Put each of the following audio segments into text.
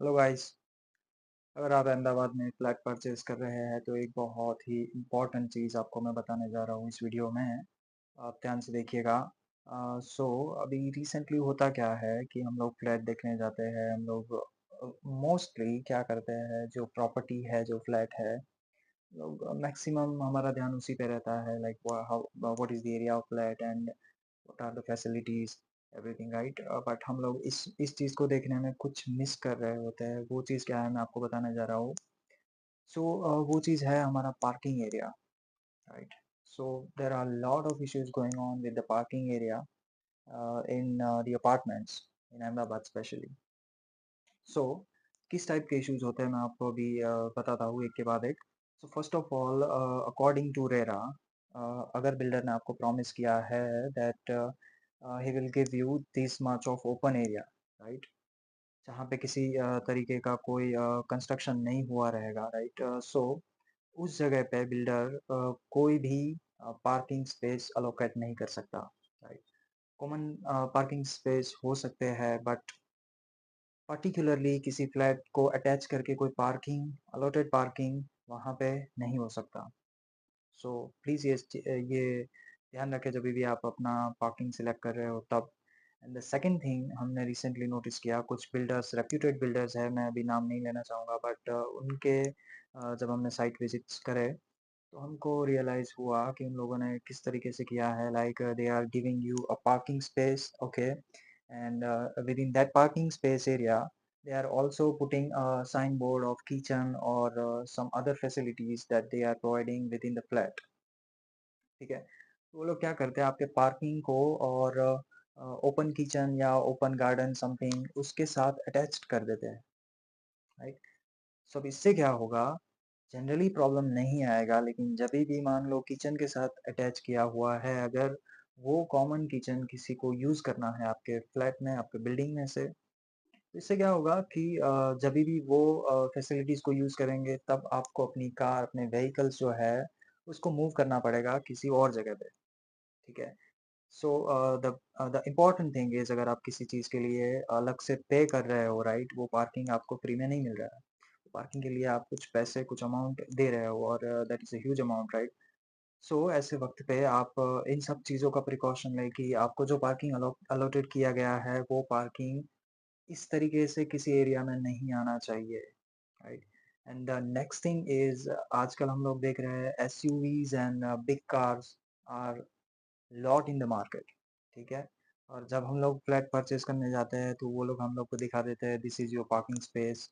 Hello guys. अगर आप अहमदाबाद में फ्लैट परचेज कर रहे हैं तो एक बहुत ही इम्पोर्टेंट चीज़ आपको मैं बताने जा रहा हूँ इस वीडियो में। आप ध्यान से देखिएगा। सो अभी रिसेंटली होता क्या है कि हम लोग फ्लैट देखने जाते हैं। हम लोग मोस्टली क्या करते हैं, जो प्रॉपर्टी है, जो फ्लैट है, लोग मैक्सिमम हमारा ध्यान उसी पे रहता है, like how what is the area of flat and what are the facilities, everything, right? But हम लोग इस चीज़ को देखने में कुछ मिस कर रहे होते हैं। वो चीज़ क्या है, मैं आपको बताने जा रहा हूँ। सो वो चीज़ है हमारा parking area, right? So there are lot of issues going on with the parking area in the apartments in Ahmedabad specially. So किस टाइप के इश्यूज होते हैं, मैं आपको अभी बताता हूँ एक के बाद एक। So first of all, according to RERA, अगर बिल्डर ने आपको प्रॉमिस किया है that he will give you this much of open area, right? जहाँ पे किसी तरीके का कोई कंस्ट्रक्शन नहीं हुआ रहेगा, राइट? सो उस जगह पे बिल्डर कोई भी पार्किंग स्पेस अलोकेट नहीं कर सकता, राइट? कॉमन पार्किंग स्पेस हो सकते हैं, बट पर्टिकुलरली किसी फ्लैट को अटैच करके कोई पार्किंग, अलॉटेड पार्किंग वहाँ पे नहीं हो सकता। सो प्लीज़ ये ध्यान रखें जब भी आप अपना पार्किंग सिलेक्ट कर रहे हो तब। एंड द सेकंड थिंग, हमने रिसेंटली नोटिस किया, कुछ बिल्डर्स, रेप्यूटेड बिल्डर्स हैं, मैं अभी नाम नहीं लेना चाहूँगा, बट उनके जब हमने साइट विजिट्स करे तो हमको रियलाइज़ हुआ कि उन लोगों ने किस तरीके से किया है। Like they are giving you a parking space, okay, and within that parking space area they are also putting a signboard of kitchen or some other facilities that they are providing within the flat, ठीक है? तो वो लोग क्या करते हैं, आपके parking को और ओपन किचन या ओपन गार्डन समथिंग उसके साथ अटैच्ड कर देते हैं, राइट? सो अब इससे क्या होगा, जनरली प्रॉब्लम नहीं आएगा, लेकिन जभी भी मान लो किचन के साथ अटैच किया हुआ है, अगर वो कॉमन किचन किसी को यूज़ करना है आपके फ्लैट में, आपके बिल्डिंग में से, तो इससे क्या होगा कि जभी भी वो फैसिलिटीज़ को यूज़ करेंगे तब आपको अपनी कार, अपने व्हीकल्स जो है, उसको मूव करना पड़ेगा किसी और जगह पे, ठीक है? So the important thing is, अगर आप किसी चीज़ के लिए अलग से पे कर रहे हो, राइट? वो पार्किंग आपको फ्री में नहीं मिल रहा है। पार्किंग के लिए आप कुछ पैसे, कुछ अमाउंट दे रहे हो, और that is a huge amount, right? So ऐसे वक़्त पे आप इन सब चीज़ों का प्रिकॉशन लें कि आपको जो पार्किंग अलॉटेड किया गया है, वो पार्किंग इस तरीके से किसी एरिया में नहीं आना चाहिए, right? And the next thing is, आजकल हम लोग देख रहे हैं SUVs and big cars are lot in the market, ठीक है? और जब हम लोग फ्लैट परचेज़ करने जाते हैं तो वो लोग हम लोग को दिखा देते हैं, this is your parking space,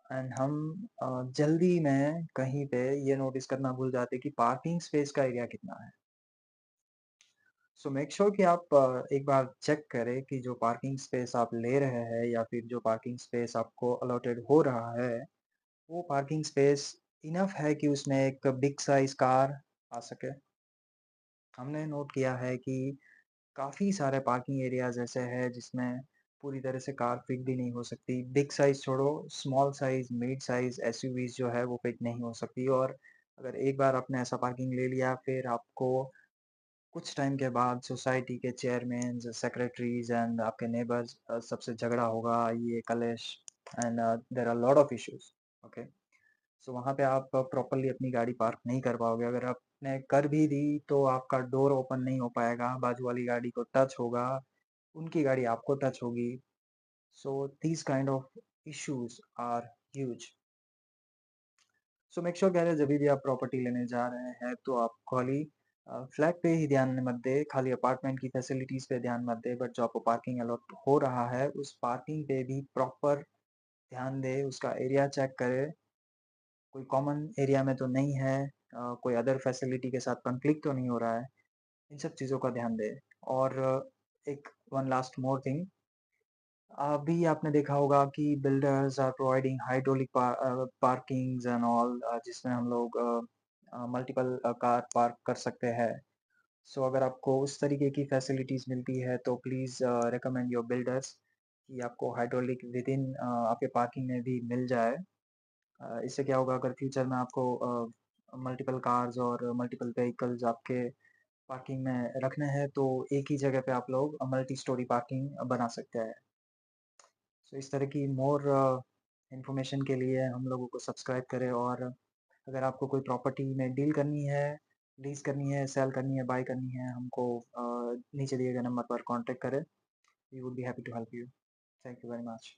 and हम जल्दी में कहीं पे ये नोटिस करना भूल जाते हैं कि पार्किंग स्पेस का एरिया कितना है। सो मेक श्योर कि आप एक बार चेक करें कि जो पार्किंग स्पेस आप ले रहे हैं या फिर जो पार्किंग स्पेस आपको अलॉटेड हो रहा है, वो पार्किंग स्पेस इनफ है कि उसमें एक बिग साइज़ कार आ सके। हमने नोट किया है कि काफ़ी सारे पार्किंग एरियाज़ ऐसे हैं जिसमें पूरी तरह से कार फिट भी नहीं हो सकती। बिग साइज़ छोड़ो, small size, mid size SUVs जो है वो फिट नहीं हो सकती, और अगर एक बार आपने ऐसा पार्किंग ले लिया, फिर आपको कुछ टाइम के बाद सोसाइटी के चेयरमैन्स, सेक्रेटरीज़ एंड आपके नेबर्स सबसे झगड़ा होगा, ये कलेश, and there are lot of issues, okay? So वहाँ पे आप प्रॉपर्ली अपनी गाड़ी पार्क नहीं कर पाओगे। अगर आपने कर भी दी तो आपका डोर ओपन नहीं हो पाएगा, बाजू वाली गाड़ी को टच होगा, उनकी गाड़ी आपको टच होगी। So these kind of issues are huge. So make sure कह जभी भी आप प्रॉपर्टी लेने जा रहे हैं तो आप खाली फ्लैट पे ही ध्यान मत दें, खाली अपार्टमेंट की फैसिलिटीज़ पे ध्यान मत दें, बट जो आपको पार्किंग अलॉट हो रहा है, उस पार्किंग पे भी प्रॉपर ध्यान दें, उसका एरिया चेक करें, कोई कॉमन एरिया में तो नहीं है, कोई अदर फैसिलिटी के साथ कॉन्फ्लिक्ट तो नहीं हो रहा है, इन सब चीज़ों का ध्यान दें। और एक वन लास्ट मोर थिंग, अभी आपने देखा होगा कि builders are providing hydraulic parkings and all, जिसमें हम लोग मल्टीपल कार पार्क कर सकते हैं। सो अगर आपको उस तरीके की फैसिलिटीज़ मिलती है तो प्लीज़ रिकमेंड योर बिल्डर्स कि आपको हाइड्रोलिक विदिन आपके पार्किंग में भी मिल जाए। इससे क्या होगा, अगर फ्यूचर में आपको मल्टीपल कार्स और मल्टीपल व्हीकल्स आपके पार्किंग में रखने हैं तो एक ही जगह पे आप लोग मल्टी स्टोरी पार्किंग बना सकते हैं। सो इस तरह की मोर इन्फॉर्मेशन के लिए हम लोगों को सब्सक्राइब करें और अगर आपको कोई प्रॉपर्टी में डील करनी है, लीज़ करनी है, सेल करनी है, बाय करनी है, हमको नीचे दिए गए नंबर पर कॉन्टैक्ट करें। We would be happy to help you. Thank you very much.